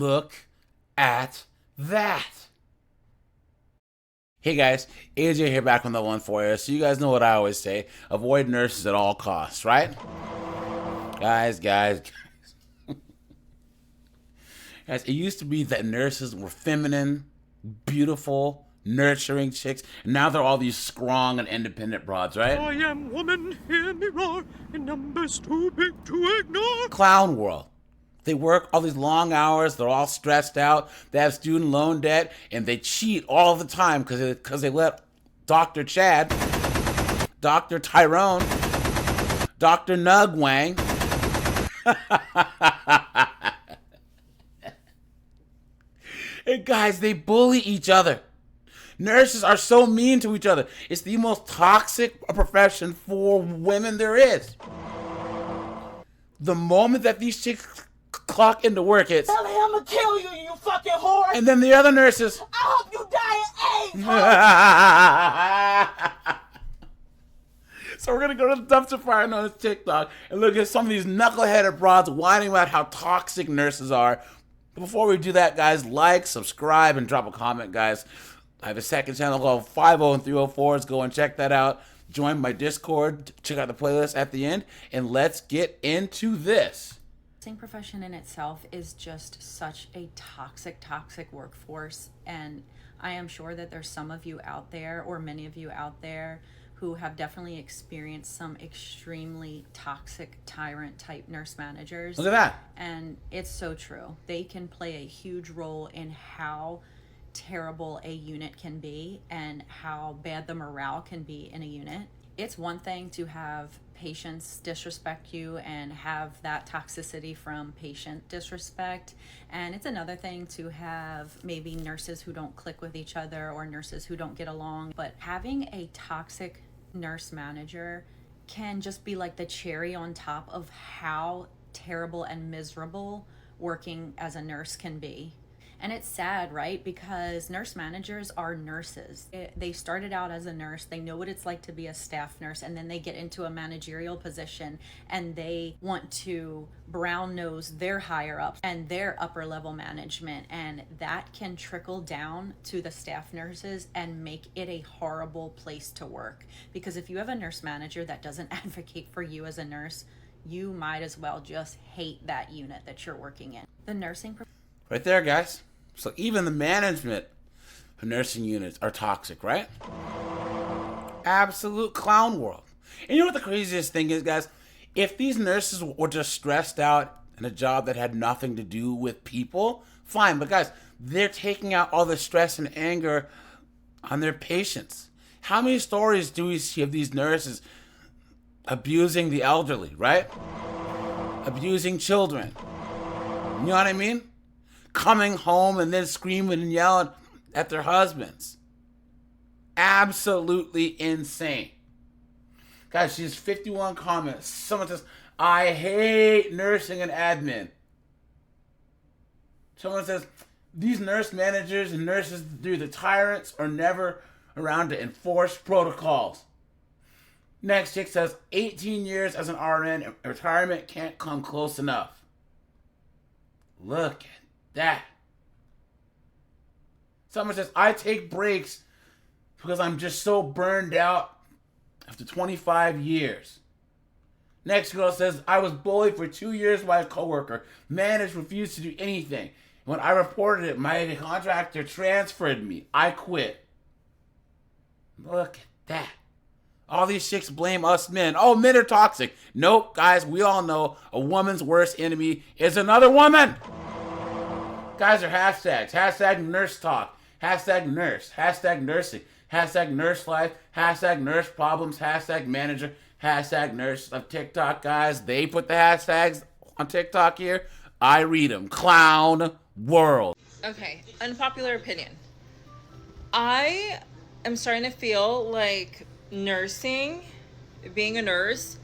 Look at that. Hey guys, AJ here back on the one for you. So you guys know what I always say, avoid nurses at all costs, right? Guys. Guys, it used to be that nurses were feminine, beautiful, nurturing chicks, and now they're all these strong and independent broads, right? I am woman, hear me roar, in numbers too big to ignore. Clown world. They work all these long hours, they're all stressed out, they have student loan debt, and they cheat all the time because they let Dr. Chad, Dr. Tyrone, Dr. Nugwang, and guys, they bully each other. Nurses are so mean to each other. It's the most toxic profession for women there is. The moment that these chicks clock into work, it's Ellie, I'm gonna kill you, you fucking whore! and then the other nurses, I hope you die of AIDS! So we're gonna go to the dumpster fire known as TikTok and look at some of these knuckleheaded broads whining about how toxic nurses are. But before we do that, guys, like, subscribe, and drop a comment, guys. I have a second channel called 50 and 304s. Go and check that out. Join my Discord. Check out the playlist at the end. And let's get into this. The nursing profession in itself is just such a toxic workforce. And I am sure that there's some of you out there, or many of you out there, who have definitely experienced some extremely toxic tyrant type nurse managers. Look at that. And it's so true. They can play a huge role in how terrible a unit can be and how bad the morale can be in a unit. It's one thing to have patients disrespect you and have that toxicity from patient disrespect, and it's another thing to have maybe nurses who don't click with each other or nurses who don't get along. But having a toxic nurse manager can just be like the cherry on top of how terrible and miserable working as a nurse can be. And it's sad, right? Because nurse managers are nurses. They started out as a nurse. They know what it's like to be a staff nurse, and then they get into a managerial position and they want to brown nose their higher ups and their upper level management. And that can trickle down to the staff nurses and make it a horrible place to work. Because if you have a nurse manager that doesn't advocate for you as a nurse, you might as well just hate that unit that you're working in. The nursing Right there, guys. So even the management of nursing units are toxic, right? Absolute clown world. And you know what the craziest thing is, guys? If these nurses were just stressed out in a job that had nothing to do with people, fine. But guys, they're taking out all the stress and anger on their patients. How many stories do we see of these nurses abusing the elderly, right? Abusing children. You know what I mean? Coming home and then screaming and yelling at their husbands. Absolutely insane. Guys, she has 51 comments. Someone says, I hate nursing and admin. Someone says, these nurse managers and nurses, the tyrants, are never around to enforce protocols. Next chick says, 18 years as an RN, and retirement can't come close enough. Look at that. Someone says, I take breaks because I'm just so burned out after 25 years. Next girl says, I was bullied for 2 years by a coworker. Managed refused to do anything. When I reported it, my contractor transferred me. I quit. Look at that. All these chicks blame us men. Oh, men are toxic. Nope, guys, we all know a woman's worst enemy is another woman. Guys are hashtags. Hashtag nurse talk. Hashtag nurse. Hashtag nursing. Hashtag nurse life. Hashtag nurse problems. Hashtag manager. Hashtag nurse of TikTok, guys. They put the hashtags on TikTok here. I read them. Clown world. Okay, unpopular opinion. I am starting to feel like nursing, being a nurse,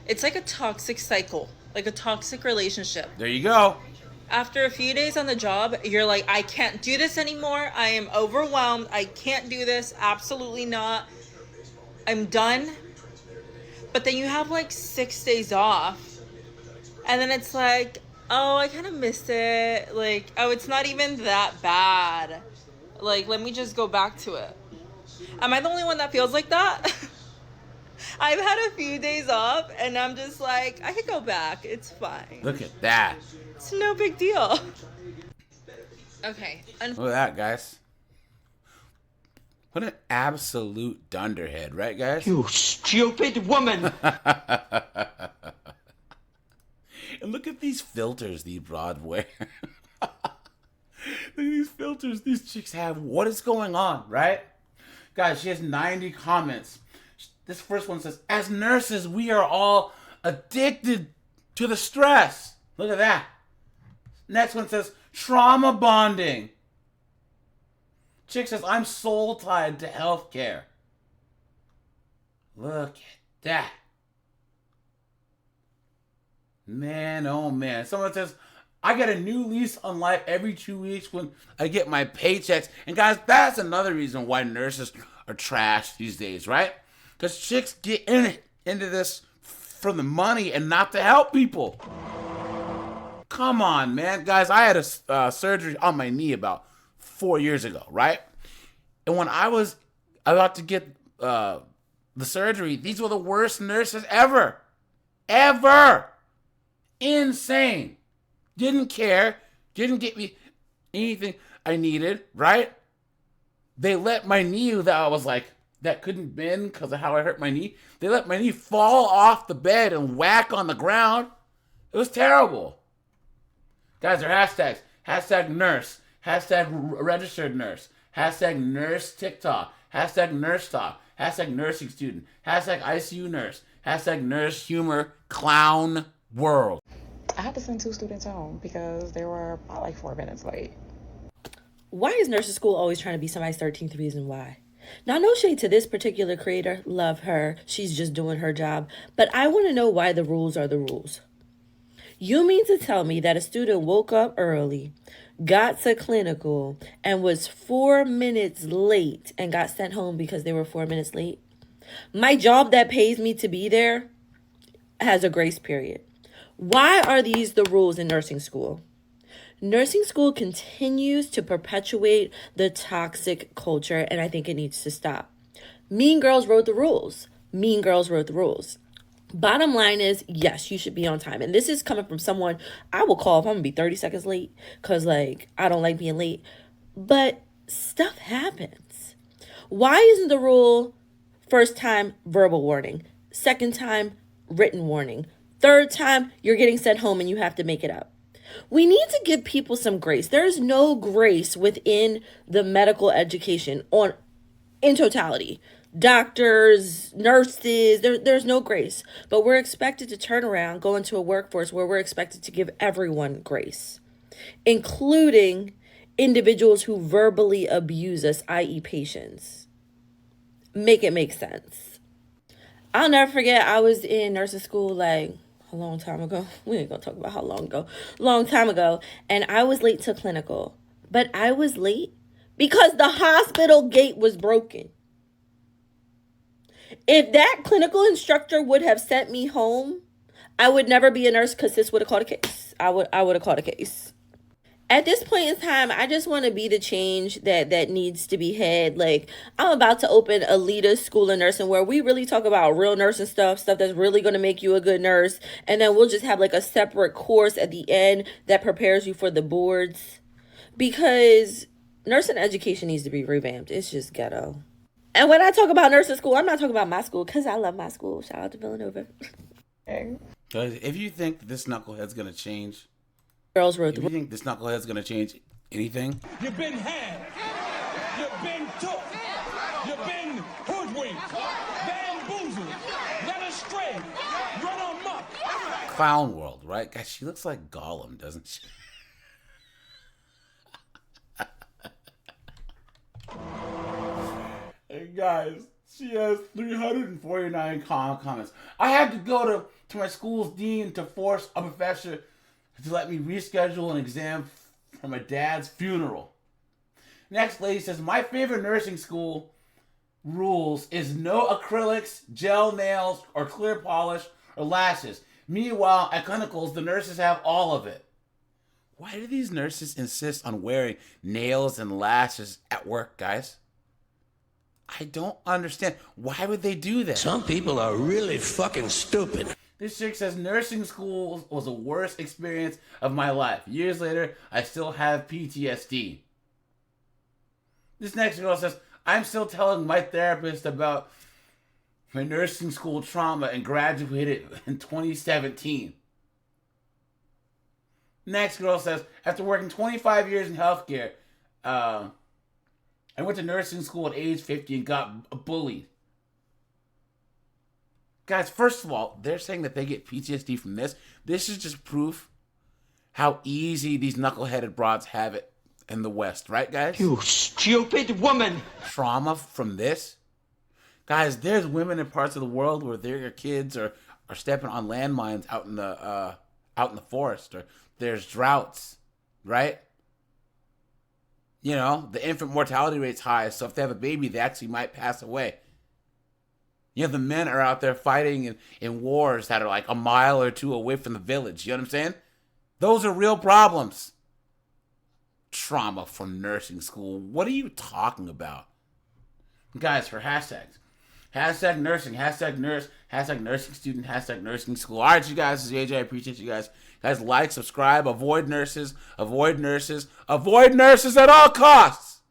it's like a toxic cycle, like a toxic relationship. There you go. After a few days on the job, you're like, I can't do this anymore. I am overwhelmed. I can't do this. Absolutely not. I'm done. But then you have like 6 days off. And then it's like, oh, I kind of miss it. Like, oh, it's not even that bad. Like, let me just go back to it. Am I the only one that feels like that? I've had a few days off and I'm just like, I could go back. It's fine. Look at that. It's no big deal. Okay. Look at that, guys. What an absolute dunderhead, right, guys? You stupid woman! And look at these filters these broad wear. Look at these filters these chicks have. What is going on, right? Guys, she has 90 comments. This first one says, as nurses, we are all addicted to the stress. Look at that. Next one says, trauma bonding. Chick says, I'm soul tied to healthcare. Look at that. Man, oh man. Someone says, I get a new lease on life every 2 weeks when I get my paychecks. And guys, that's another reason why nurses are trash these days, right? Because chicks get into this for the money and not to help people. Come on, man. Guys, I had a surgery on my knee about 4 years ago, right? And when I was about to get the surgery, these were the worst nurses ever. Ever. Insane. Didn't care. Didn't get me anything I needed, right? They let my knee that I was like, that couldn't bend because of how I hurt my knee. They let my knee fall off the bed and whack on the ground. It was terrible. Guys, there are hashtags. Hashtag nurse. Hashtag registered nurse. Hashtag nurse TikTok. Hashtag nurse talk. Hashtag nursing student. Hashtag ICU nurse. Hashtag nurse humor clown world. I had to send 2 students home because they were about like 4 minutes late. Why is nursing school always trying to be somebody's 13th reason why? Now, no shade to this particular creator. Love her. She's just doing her job. But I want to know why the rules are the rules. You mean to tell me that a student woke up early, got to clinical, and was 4 minutes late and got sent home because they were 4 minutes late? My job that pays me to be there has a grace period. Why are these the rules in nursing school? Nursing school continues to perpetuate the toxic culture, and I think it needs to stop. Mean Girls wrote the rules. Mean Girls wrote the rules. Bottom line is, yes, you should be on time. And this is coming from someone I will call if I'm going to be 30 seconds late because, like, I don't like being late. But stuff happens. Why isn't the rule first time verbal warning, second time written warning, third time you're getting sent home and you have to make it up? We need to give people some grace. There is no grace within the medical education in totality. Doctors, nurses, there's no grace. But we're expected to turn around, go into a workforce where we're expected to give everyone grace, including individuals who verbally abuse us, i.e. patients. Make it make sense. I'll never forget, I was in nursing school like a long time ago. We ain't gonna talk about how long ago. Long time ago. And I was late to clinical. But I was late because the hospital gate was broken. If that clinical instructor would have sent me home, I would never be a nurse because this would have called a case. I would have called a case. At this point in time, I just want to be the change that needs to be had. Like, I'm about to open a Lita School of Nursing where we really talk about real nursing stuff that's really going to make you a good nurse. And then we'll just have like a separate course at the end that prepares you for the boards. Because nursing education needs to be revamped. It's just ghetto. And when I talk about nursing school, I'm not talking about my school because I love my school. Shout out to Villanova. If you think this knucklehead's going to change, Girls wrote if you think this knucklehead's going to change anything, You've been had. You've been took. You've been hoodwinked. Bamboozled. Led astray. Run amok. clown world, right? Guys, she looks like Gollum, doesn't she? Hey guys, she has 349 comments. I had to go to my school's dean to force a professor to let me reschedule an exam for my dad's funeral. Next lady says, my favorite nursing school rules is no acrylics, gel nails, or clear polish, or lashes. Meanwhile, at clinicals, the nurses have all of it. Why do these nurses insist on wearing nails and lashes at work, guys? I don't understand. Why would they do that? Some people are really fucking stupid. This chick says nursing school was the worst experience of my life. Years later, I still have PTSD. This next girl says, I'm still telling my therapist about my nursing school trauma and graduated in 2017. Next girl says, after working 25 years in healthcare, I went to nursing school at age 50 and got bullied. Guys, first of all, they're saying that they get PTSD from this. This is just proof how easy these knuckleheaded broads have it in the West, right, guys? You stupid woman! Trauma from this? Guys, there's women in parts of the world where their kids are stepping on landmines out in the forest, or there's droughts, right? You know, the infant mortality rate's high, so if they have a baby, they actually might pass away. You know, the men are out there fighting in wars that are like a mile or two away from the village. You know what I'm saying? Those are real problems. Trauma from nursing school. What are you talking about? Guys, for hashtags. Hashtag nursing, hashtag nurse, hashtag nursing student, hashtag nursing school. All right, you guys, this is AJ. I appreciate you guys. Guys, like, subscribe, avoid nurses, avoid nurses, avoid nurses at all costs.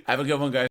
Have a good one, guys.